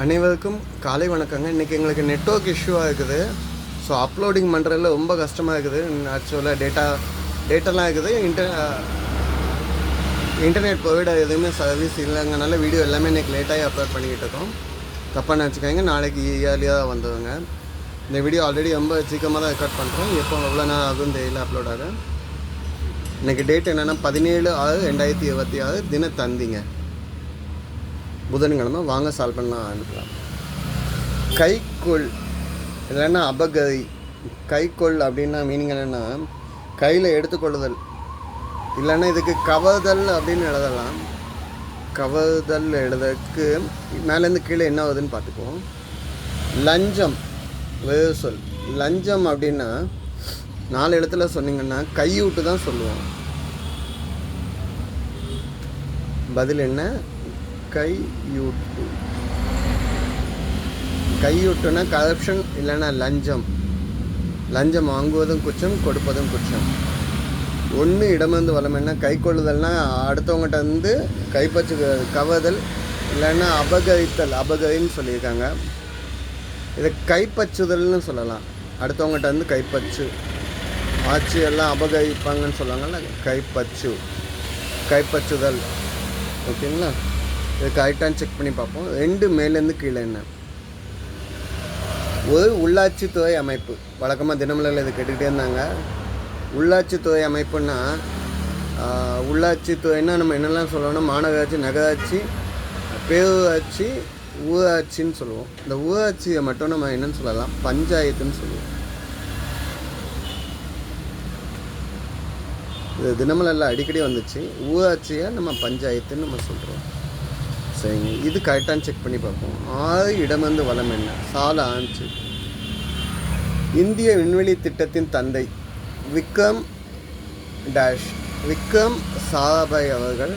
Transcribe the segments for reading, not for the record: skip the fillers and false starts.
அனைவருக்கும் காலை வணக்கங்க. இன்றைக்கி எங்களுக்கு நெட்வொர்க் இஷ்யூவாக இருக்குது. ஸோ அப்லோடிங் பண்ணுறதுல ரொம்ப கஷ்டமாக இருக்குது. ஆக்சுவலாக டேட்டாலாம் இருக்குது. இன்டர்நெட் ப்ரொவைடர் எதுவுமே சர்வீஸ் இல்லைங்கனால வீடியோ எல்லாமே இன்றைக்கி லேட்டாகி அப்லோட் பண்ணிக்கிட்டு இருக்கோம். தப்பாக நினச்சிக்காங்க. நாளைக்கு ஏர்லியாக தான் வந்துடுங்க. இந்த வீடியோ ஆல்ரெடி ரொம்ப சீக்கிரமாக தான் ரெக்கார்ட் பண்ணுறோம். எப்போ எவ்வளோ நேரம் ஆகும் தெரியல அப்லோட் ஆக. இன்றைக்கி டேட் என்னென்னா 17/6/2026 தினத்தந்திங்க, புதன்கிழமை. வாங்க சால்வ் பண்ணலாம் அனுப்பலாம். கைக்கொள் இல்லைன்னா அபகரி. கைக்கொள் அப்படின்னா மீனிங் என்னென்னா கையில் எடுத்துக்கொள்ளுதல், இல்லைன்னா இதுக்கு கவர்தல் அப்படின்னு எழுதலாம். கவர்தல் எழுதற்கு மேலேருந்து கீழே என்ன ஆகுதுன்னு பார்த்துக்குவோம். லஞ்சம் வேறு சொல். லஞ்சம் அப்படின்னா 4 எழுத்துல சொன்னீங்கன்னா கையூட்டு தான் சொல்லுவோம். பதில் என்ன? கையூட்டு. கையூட்டுனா கரப்ஷன் இல்லைன்னா லஞ்சம். லஞ்சம் வாங்குவதும் குற்றம், கொடுப்பதும் குற்றம். ஒன்று இடமிருந்து வளம். என்ன கை கொள்ளுதல்னா அடுத்தவங்ககிட்ட வந்து கைப்பற்று கவர்தல், இல்லைன்னா அபகரித்தல். அபகரின்னு சொல்லியிருக்காங்க. இதை கைப்பற்றுதல்னு சொல்லலாம். அடுத்தவங்ககிட்ட வந்து கைப்பற்று, ஆட்சி எல்லாம் அபகரிப்பாங்கன்னு சொல்லுவாங்கல்ல, கைப்பற்றுதல். ஓகேங்களா? இது கரெக்டாக செக் பண்ணி பார்ப்போம். 2 மேலேருந்து கீழே என்ன? ஒரு உள்ளாட்சித்துறை அமைப்பு. வழக்கமாக தினமலரில் இது கேட்டுக்கிட்டே இருந்தாங்க. உள்ளாட்சித்துறை அமைப்புன்னா உள்ளாட்சித்துறைன்னா நம்ம என்னெல்லாம் சொல்லணும்னா மாநகராட்சி, நகராட்சி, பேரூராட்சி, ஊராட்சின்னு சொல்லுவோம். இந்த ஊராட்சியை மட்டும் நம்ம என்னன்னு சொல்லலாம்? பஞ்சாயத்துன்னு சொல்லுவோம். இது தினமலரில் அடிக்கடி வந்துச்சு. ஊராட்சியை நம்ம பஞ்சாயத்துன்னு நம்ம சொல்கிறோம். சரிங்க, இது கரெக்டானு செக் பண்ணி பார்ப்போம். 6 இடமிருந்து வளம் என்ன? சால ஆன்சு. இந்திய விண்வெளி திட்டத்தின் தந்தை விக்ரம் டேஷ். விக்ரம் சாராபாய் அவர்கள்.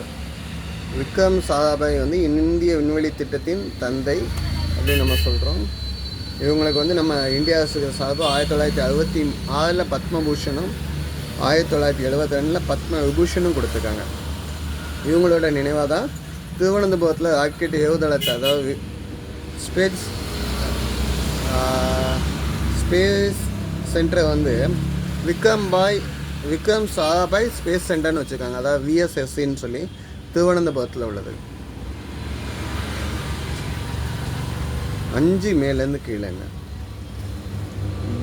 விக்ரம் சாராபாய் வந்து இந்திய விண்வெளி திட்டத்தின் தந்தை அப்படின்னு நம்ம சொல்கிறோம். இவங்களுக்கு வந்து நம்ம இந்திய அரசு சார்பு 1966 பத்மபூஷனும் 1972 பத்ம விபூஷனும் கொடுத்துருக்காங்க. இவங்களோட நினைவாக தான் திருவனந்தபுரத்தில் ராக்கெட் ஏவுதளத்தை, அதாவது ஸ்பேஸ் சென்டரை வந்து விக்ரம் சாராபாய் ஸ்பேஸ் சென்டர்னு வச்சுருக்காங்க. அதாவது VSSன்னு சொல்லி திருவனந்தபுரத்தில் உள்ளது. 5 மேலேருந்து கீழேங்க.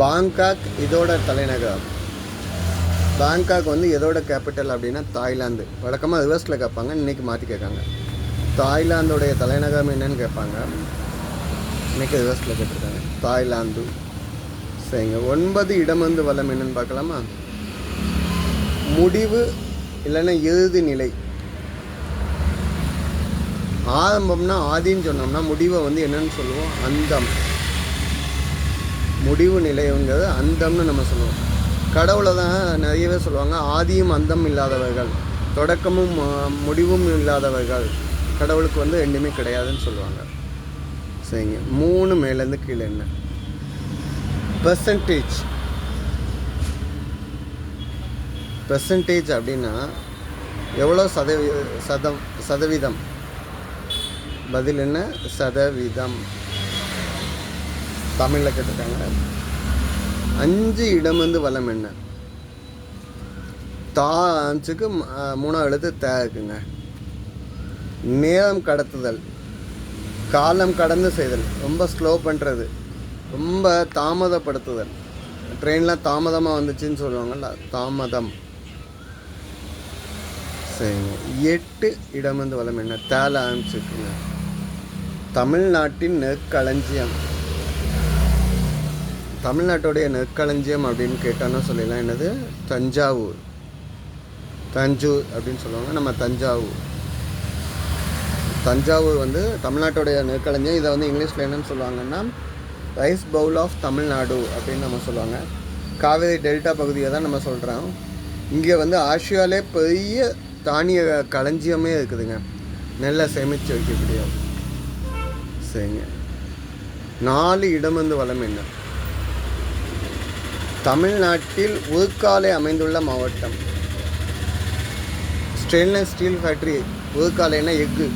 பாங்காக் இதோட தலைநகரம். பாங்காக் வந்து எதோட கேபிட்டல் அப்படின்னா தாய்லாந்து. வழக்கமாக ரிவர்ஸில் கேட்பாங்க, இன்றைக்கி மாற்றி கேட்காங்க. தாய்லாந்தோடைய தலைநகரம் என்னன்னு கேட்பாங்க, இன்றைக்கி ரிவர்ஸில் கேட்டிருக்காங்க. தாய்லாந்து. சரிங்க, 9 இடமிருந்து வளம் என்னன்னு பார்க்கலாமா? முடிவு இல்லைன்னா இறுதி நிலை. ஆரம்பம்னா ஆதின்னு சொன்னோம்னா முடிவை வந்து என்னன்னு சொல்லுவோம்? அந்தம். முடிவு நிலைங்கிறது அந்தம்னு நம்ம சொல்லுவோம். கடவுளை தான் நிறையவே சொல்லுவாங்க ஆதியும் அந்தம் இல்லாதவர்கள், தொடக்கமும் முடிவும் இல்லாதவர்கள். கடவுளுக்கு வந்து ரெண்டுமே கிடையாதுன்னு சொல்லுவாங்க. சரிங்க, 3 மேலேருந்து கீழே என்ன? பெர்சன்டேஜ். பெர்சன்டேஜ் அப்படின்னா எவ்வளோ சதவீதம். பதில் என்ன? சதவீதம். தமிழில் கேட்டிருக்காங்க. 5 இடமிருந்து வளம் என்ன? தாச்சுக்கு 3 எழுத்து தே இருக்குங்க. நேரம் கடத்துதல், காலம் கடந்து செய்தல், ரொம்ப ஸ்லோ பண்ணுறது, ரொம்ப தாமதப்படுத்துதல். ட்ரெயின்லாம் தாமதமாக வந்துச்சுன்னு சொல்லுவாங்கள்ல, தாமதம். சரிங்க, 8 இடமிருந்து வளம் என்ன? தேல ஆரம்பிச்சுக்குங்க. தமிழ்நாட்டின் நெற்களஞ்சியம். தமிழ்நாட்டுடைய நெற்களஞ்சியம் அப்படின்னு கேட்டோன்னா சொல்லிடலாம். என்னது? தஞ்சாவூர் அப்படின்னு சொல்லுவாங்க. நம்ம தஞ்சாவூர் வந்து தமிழ்நாட்டுடைய நெற்களஞ்சியம். இதை வந்து இங்கிலீஷில் என்னன்னு சொல்லுவாங்கன்னா ரைஸ் பவுல் ஆஃப் தமிழ்நாடு அப்படின்னு நம்ம சொல்லுவாங்க. காவேரி டெல்டா பகுதியை தான் நம்ம சொல்கிறோம். இங்கே வந்து ஆசியாவிலே பெரிய தானிய களஞ்சியமே இருக்குதுங்க, நெல்லை சேமித்து வைக்கக்கூடிய. சரிங்க, 4 இடமிருந்து வளம் என்ன? தமிழ்நாட்டில் உருக்காலை அமைந்துள்ள மாவட்டம். Stainless steel factory. உருக்காலைன்னா எஃகு.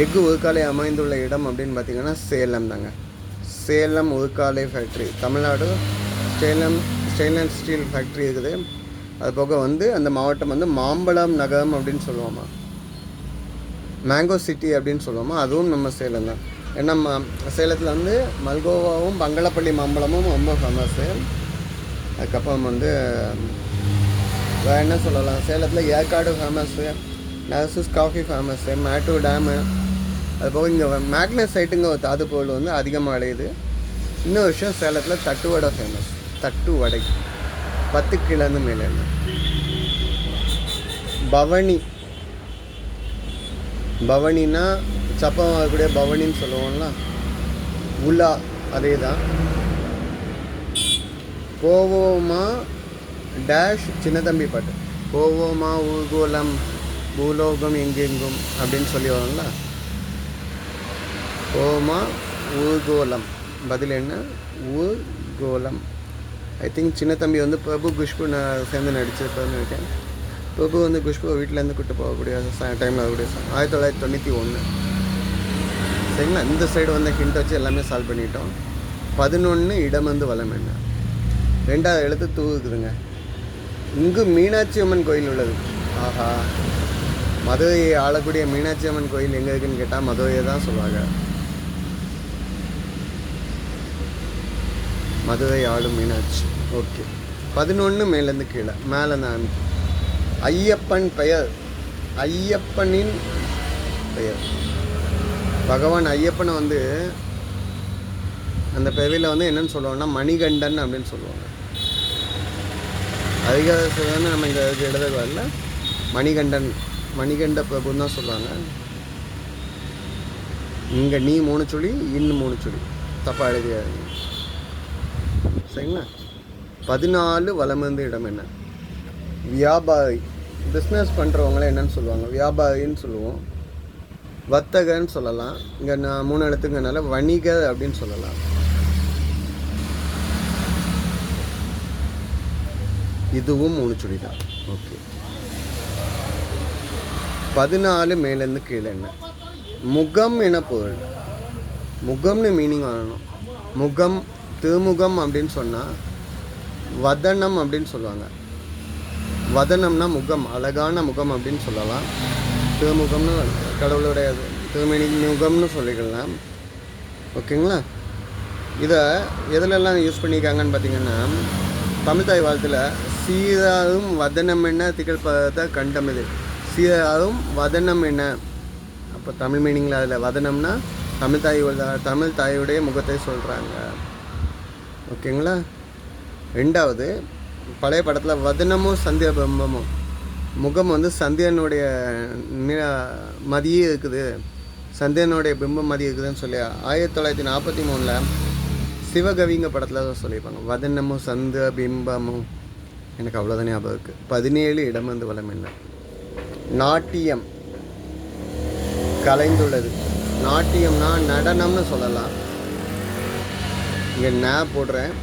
எஃகு உருக்காலை அமைந்துள்ள இடம் அப்படின்னு பார்த்தீங்கன்னா சேலம் தாங்க. சேலம் உருக்காலை factory, Tamil Nadu stainless steel factory இருக்குது. அது போக வந்து அந்த மாவட்டம் வந்து மாம்பழம் நகரம் அப்படின்னு சொல்லுவோமா, மேங்கோ சிட்டி அப்படின்னு சொல்லுவோமா, அதுவும் நம்ம சேலம் தான். ஏன்னா சேலத்தில் வந்து மல்கோவாவும் பங்களப்பள்ளி மாம்பழமும் ரொம்ப ஃபேமஸ்ஸு. அதுக்கப்புறம் வந்து வேறு என்ன சொல்லலாம், சேலத்தில் Yercaud famous, nurses coffee famous, Mettur dam. அதுபோக இங்கே மேக்னஸ் சைட்டுங்க ஒரு தாது பொருள் வந்து அதிகமாக அடையுது. இன்னொரு விஷயம், சேலத்தில் தட்டு வடை ஃபேமஸ். தட்டு வடை 10 கிலோன்னு மேலே. பவனின்னா சப்பம் வரக்கூடிய பவனின்னு சொல்லுவோம்ல, உலா அதே தான். போவோமா டேஷ் சின்னதம்பி பாட்டு, போவோமா ஊர்கோலம் பூலோகம் எங்கெங்கும் அப்படின்னு சொல்லி வரோம்ல. போவோமா ஊர்கோலம், பதில் என்ன, ஊர்கோலம். ஐ திங்க் சின்னத்தம்பி வந்து பிரபு குஷ்பு நான் சேர்ந்து நடிச்சிருப்பேன்னு நினைக்கிறேன். பிரபு வந்து குஷ்பு வீட்டிலேருந்து கூப்பிட்டு போகக்கூடிய டைமில் வரக்கூடிய 1991. சரிங்களா, இந்த சைடு வந்து ஹிண்ட் வச்சு எல்லாமே சால்வ் பண்ணிட்டோம். 11 இடம் வந்து வளம் என்ன, 2வது எழுத்து தூக்குதுங்க. இங்கு மீனாட்சி அம்மன் கோயில் உள்ளது. ஆஹா, மதுரையை ஆளக்கூடிய மீனாட்சி அம்மன் கோயில் எங்கே இருக்குன்னு கேட்டால் மதுரையை தான் சொல்லுவாங்க. மதுரை ஆளும் மீனாட்சி. ஓகே, 11 மேலேருந்து கீழே, மேலே தான் ஐயப்பன் பெயர், ஐயப்பனின் பெயர். பகவான் ஐயப்பனை வந்து அந்த பெயரில் வந்து என்னென்னு சொல்லுவாங்கன்னா மணிகண்டன் அப்படின்னு சொல்லுவாங்க. அதிகாரத்தில் நம்ம இங்கே எழுத வரல, மணிகண்ட பிரபுன்னு தான் சொல்லுவாங்க. இங்கே நீ 3 சுழி, இன்னும் 3 சுழி, தப்பாக எழுதியாருங்க. சரிங்களா. 14 வலமிருந்து இடம் என்ன, வியாபாரி. பிஸ்னஸ் பண்ணுறவங்கள என்னன்னு சொல்லுவாங்க, வியாபாரின்னு சொல்லுவோம். வர்த்தகன்னு சொல்லலாம். இங்கே நான் 3 எழுத்துங்கனால வணிக அப்படின்னு சொல்லலாம். இதுவும் 3 சுழி தான். ஓகே, 14 மேலேருந்து கீழே என்ன, முகம் என பொருள். முகம்னு மீனிங் வரணும். முகம், திருமுகம் அப்படின்னு சொன்னால் வதனம் அப்படின்னு சொல்லுவாங்க. வதனம்னா முகம், அழகான முகம் அப்படின்னு சொல்லலாம். திருமுகம்னு கடவுளுடைய திருமணி முகம்னு சொல்லிக்கலாம். ஓகேங்களா. இதை எதிலெல்லாம் யூஸ் பண்ணியிருக்காங்கன்னு பார்த்தீங்கன்னா, தமிழ்தாய் வாழ்த்தில் சீராரும் வதனம் என்ன திகழ்பத கண்டமிது, சீராரும் வதனம் என்ன. அப்போ தமிழ் மீனிங்கில் அதில் வதனம்னா தமிழ் தாயுடைய முகத்தை சொல்கிறாங்க. ஓகேங்களா. 2வது, பழைய படத்தில் வதனமும் சந்திர பிரம்மமும், முகம் வந்து சந்திரனுடைய மதியே இருக்குது, சந்திரனுடைய பிம்பம் மதியம் இருக்குதுன்னு சொல்லி 1943 சிவகவிங்க படத்தில் தான் சொல்லியிருப்பாங்க. வதனமும் சந்திர பிம்பமும், எனக்கு அவ்வளோதான் ஞாபகம் இருக்குது. 17 இடம் வந்து வளம் என்ன, நாட்டியம் கலைந்துள்ளது. நாட்டியம்னா நடனம்னு சொல்லலாம். இங்கே நான் போடுறேன்,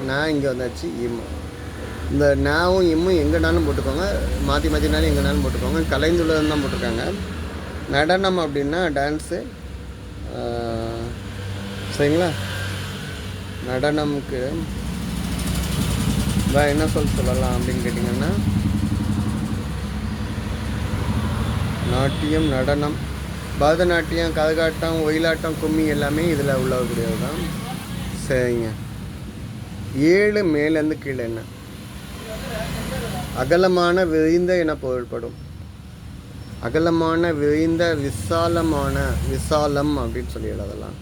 நான் இங்கே வந்தாச்சு இம். இந்த நாவும் இம்மும் எங்கேனாலும் போட்டுக்கோங்க, மாற்றினாலும் எங்கேனாலும் போட்டுக்கோங்க. கலைந்துள்ளதுன்னு தான் போட்டிருக்காங்க. நடனம் அப்படின்னா டான்ஸு. சரிங்களா. நடனம்க்கு என்ன சொல்லலாம் அப்படின்னு கேட்டிங்கன்னா, நாட்டியம், நடனம், பரதநாட்டியம், கரகாட்டம், ஒயிலாட்டம், கும்மி எல்லாமே இதில் உள்ளக்கூடியது தான். சரிங்க. 7 மேலேருந்து கீழே என்ன, அகலமான விரிந்த என பொருள்படும். அகலமான விரிந்த, விசாலமான, விசாலம் அப்படின்னு சொல்லி எழுதலாம்.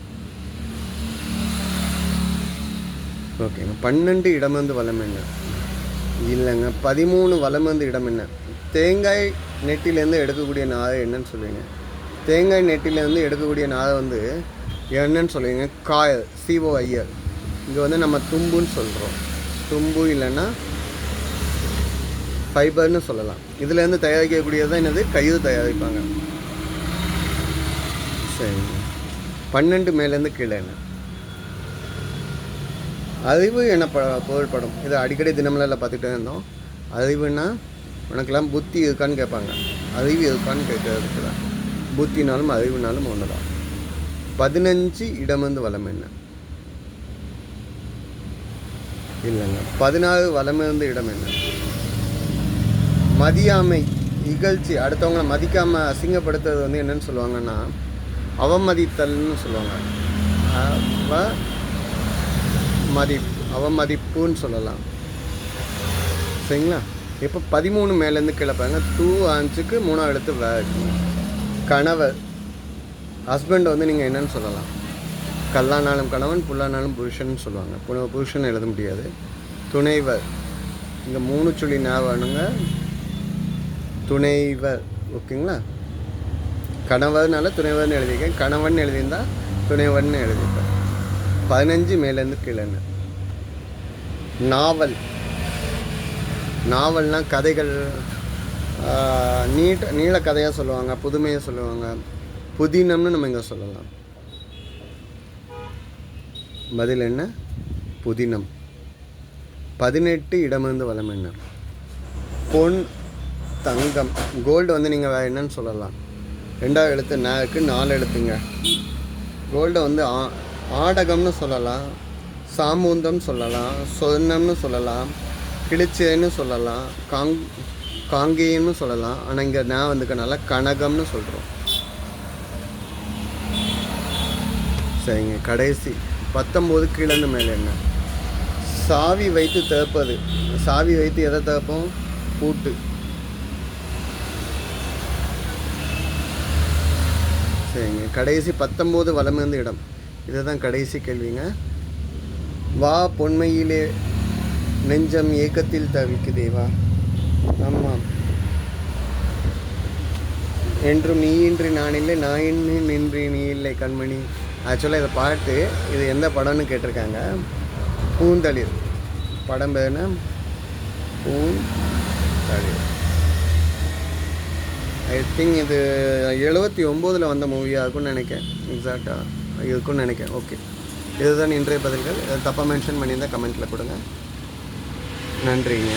ஓகேங்க. 12 இடமிருந்து வளம் என்ன, இல்லைங்க 13 வலமிருந்து இடம் என்ன. தேங்காய் நெட்டிலேருந்து எடுக்கக்கூடிய நாரை என்னன்னு சொல்லுவீங்க. தேங்காய் நெட்டிலேருந்து எடுக்கக்கூடிய நாரை வந்து என்னன்னு சொல்லுவீங்க, காயல், COIL. இங்கே வந்து நம்ம தும்புன்னு சொல்கிறோம். தும்பு இல்லைன்னா ஃபைபர்னு சொல்லலாம். இதுலேருந்து தயாரிக்கக்கூடியது தான் என்னது, கயிறு தயாரிப்பாங்க. சரிங்க. 12 மேலேருந்து கீழே என்ன, அறிவு என பொருள்படும். இதை அடிக்கடி தினமலையில் பார்த்துட்டே இருந்தோம். அறிவுன்னா உனக்கெல்லாம் புத்தி இருக்கான்னு கேட்பாங்க, அறிவு இருக்கான்னு கேட்கறதுக்கு தான். புத்தினாலும் அறிவுனாலும் ஒன்று தான். 15 இடமிருந்து வலம் என்ன? இல்லைங்க. 16 வலமிருந்து இடம் என்ன? மதியாமை, இகழ்ச்சி, அடுத்தவங்களை மதிக்காமல் அசிங்கப்படுத்துறது வந்து என்னன்னு சொல்லுவாங்கன்னா அவமதித்தல்னு சொல்லுவாங்க. அவமதிப்புன்னு சொல்லலாம். சரிங்களா? இப்போ 13 மேலேருந்து கிளப்பாங்க. 2 ஆன்ஸுக்கு 3ஆவது எழுத்து வே. கணவர், ஹஸ்பண்ட் வந்து நீங்கள் என்னன்னு சொல்லலாம்? கல்லானாலும் கணவன், புல்லானாலும் புருஷன் சொல்லுவாங்க. புருஷன் எழுத முடியாது. துணைவர், இங்கே 3 சொல்லி ஞாபகங்க. துணைவர், ஓகேங்களா? கணவர்னால துணைவர்னு எழுதியிருக்கேன். கணவன் எழுதியிருந்தால் துணைவர்னு எழுதியிருப்பேன். 15 மேலேருந்து கீழேன்னு. நாவல், நாவல்னால் கதைகள், நீள கதையாக சொல்லுவாங்க, புதுமையாக சொல்லுவாங்க. புதினம்னு நம்ம இங்கே சொல்லலாம். பதில் என்ன? புதினம். 18 இடமிருந்து வலம் என்ன? பொன், தங்கம், கோல்டு வந்து நீங்கள் வேறு என்னன்னு சொல்லலாம்? 2ஆவது எழுத்து நேருக்கு 4 எழுத்துங்க. கோல்டை வந்து ஆடகம்னு சொல்லலாம், சாமூந்தம் சொல்லலாம், சொர்ணம்னு சொல்லலாம், கிளிச்சேன்னு சொல்லலாம், காங்கேயன்னு சொல்லலாம். ஆனால் இங்கே நான் வந்துக்கனால கனகம்னு சொல்கிறோம். சரிங்க. கடைசி 19 கீழேருந்து மேலே என்ன? சாவி வைத்து திறப்பது. சாவி வைத்து எதை திறப்போம்? பூட்டு. சரிங்க. கடைசி 19 வலமிருந்து இடம். இதுதான் கடைசி கேள்விங்க. வா பொன்மையிலே நெஞ்சம் ஏக்கத்தில் தவிக்குதேவா. ஆமாம். என்றும் நீ இன்றி நான் இல்லை, நான் இன்றி நீ இல்லை கண்மணி. ஆக்சுவலாக இதை பாட்டு, இது எந்த படம்னு கேட்டிருக்காங்க. பூந்தளிர் படம் பேருன்னா பூந்தளிர். ஐ திங்க் இது 79 வந்த மூவியாக இருக்கும்னு நினைக்கிறேன். எக்ஸாக்டாக இருக்கும்னு நினைக்கிறேன். ஓகே, இதுதான் இன்றைய பதில்கள். தப்பாக மென்ஷன் பண்ணியிருந்தால் கமெண்ட்டில் கொடுங்க. நன்றிங்க.